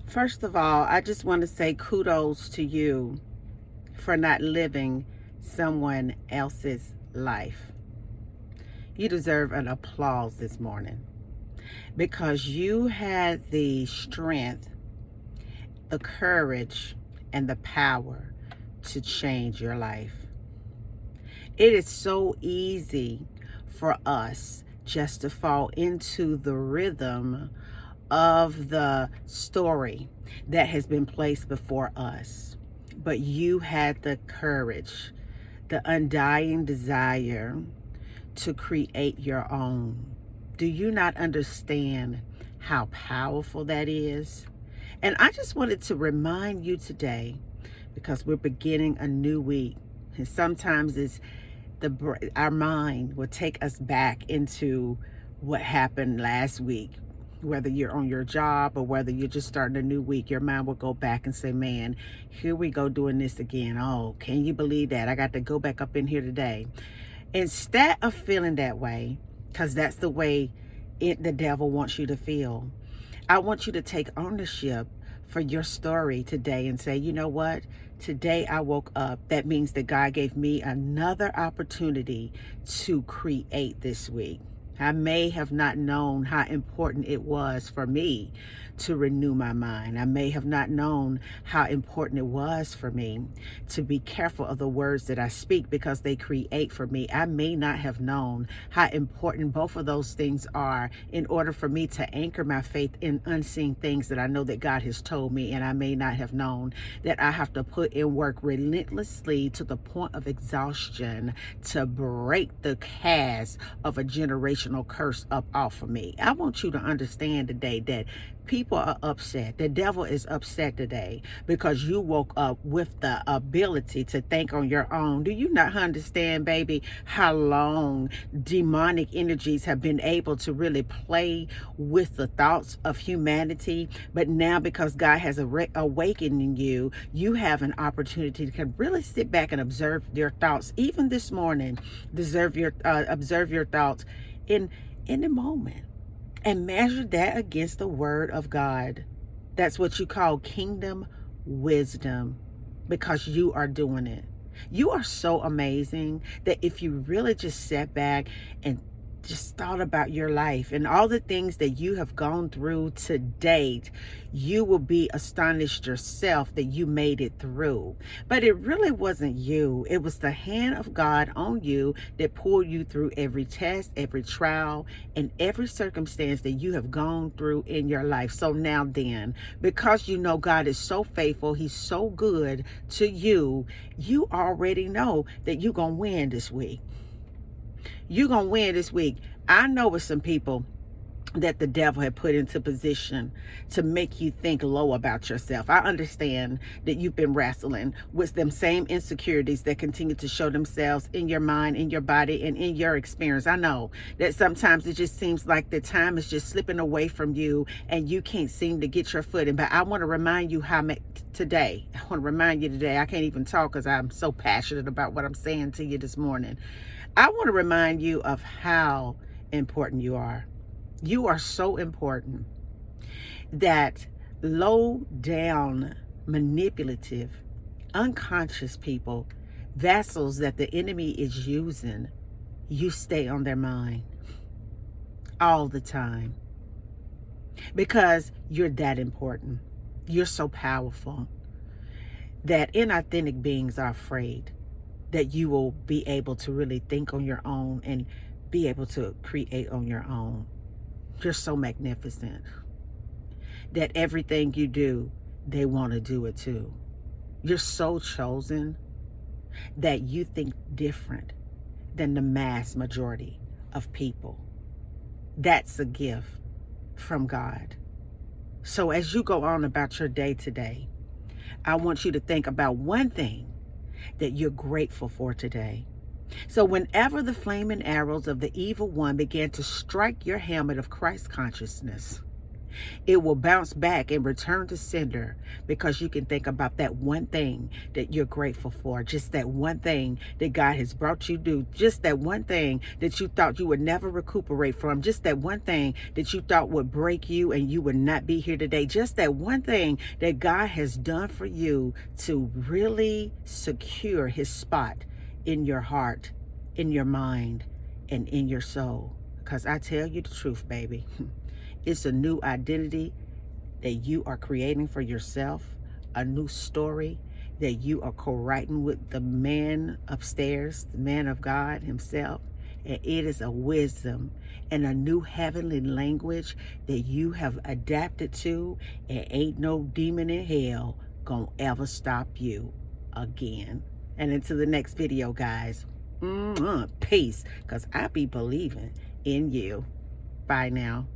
First of all, I just want to say kudos to you for not living someone else's life. You deserve an applause this morning because you had the strength, the courage, and the power to change your life. It is so easy for us just to fall into the rhythm of the story that has been placed before us. But you had the courage, the undying desire to create your own. Do you not understand how powerful that is? And I just wanted to remind you today, because we're beginning a new week, and sometimes our mind will take us back into what happened last week. Whether you're on your job or whether you're just starting a new week, your mind will go back and say, man, here we go doing this again. Oh, can you believe that? I got to go back up in here today. Instead of feeling that way, because that's the way the devil wants you to feel, I want you to take ownership for your story today and say, you know what? Today I woke up. That means that God gave me another opportunity to create this week. I may have not known how important it was for me to renew my mind. I may have not known how important it was for me to be careful of the words that I speak because they create for me. I may not have known how important both of those things are in order for me to anchor my faith in unseen things that I know that God has told me. And I may not have known that I have to put in work relentlessly to the point of exhaustion to break the cast of a generational curse up off of me. I want you to understand today that people are upset. The devil is upset today because you woke up with the ability to think on your own. Do you not understand, baby, how long demonic energies have been able to really play with the thoughts of humanity? But now, because God has awakened in you, you have an opportunity to really sit back and observe your thoughts. Even this morning, observe your thoughts in the moment and measure that against the word of God. That's what you call kingdom wisdom, because you are doing it. You are so amazing that if you really just sat back and just thought about your life and all the things that you have gone through to date, you will be astonished yourself that you made it through. But it really wasn't you. It was the hand of God on you that pulled you through every test, every trial, and every circumstance that you have gone through in your life. So now then, because you know God is so faithful, he's so good to you, you already know that you're going to win this week. You're going to win this week. I know with some people that the devil had put into position to make you think low about yourself. I understand that you've been wrestling with them same insecurities that continue to show themselves in your mind, in your body, and in your experience. I know that sometimes it just seems like the time is just slipping away from you and you can't seem to get your footing. But I want to remind you today, I can't even talk because I'm so passionate about what I'm saying to you this morning. I want to remind you of how important you are. You are so important that low down, manipulative, unconscious people, vessels that the enemy is using, you stay on their mind all the time because you're that important. You're so powerful that inauthentic beings are afraid that you will be able to really think on your own and be able to create on your own. You're so magnificent that everything you do, they want to do it too. You're so chosen that you think different than the mass majority of people. That's a gift from God. So as you go on about your day today, I want you to think about one thing that you're grateful for today. So whenever the flaming arrows of the evil one began to strike your helmet of Christ consciousness, It will bounce back and return to sender because you can think about that one thing that you're grateful for, just that one thing that God has brought you to, just that one thing that you thought you would never recuperate from, just that one thing that you thought would break you and you would not be here today, just that one thing that God has done for you to really secure his spot in your heart, in your mind, and in your soul. Because I tell you the truth, baby. It's a new identity that you are creating for yourself, a new story that you are co-writing with the man upstairs, the man of God himself. And it is a wisdom and a new heavenly language that you have adapted to, and ain't no demon in hell gonna ever stop you again. And until the next video, guys, peace, because I be believing in you. Bye now.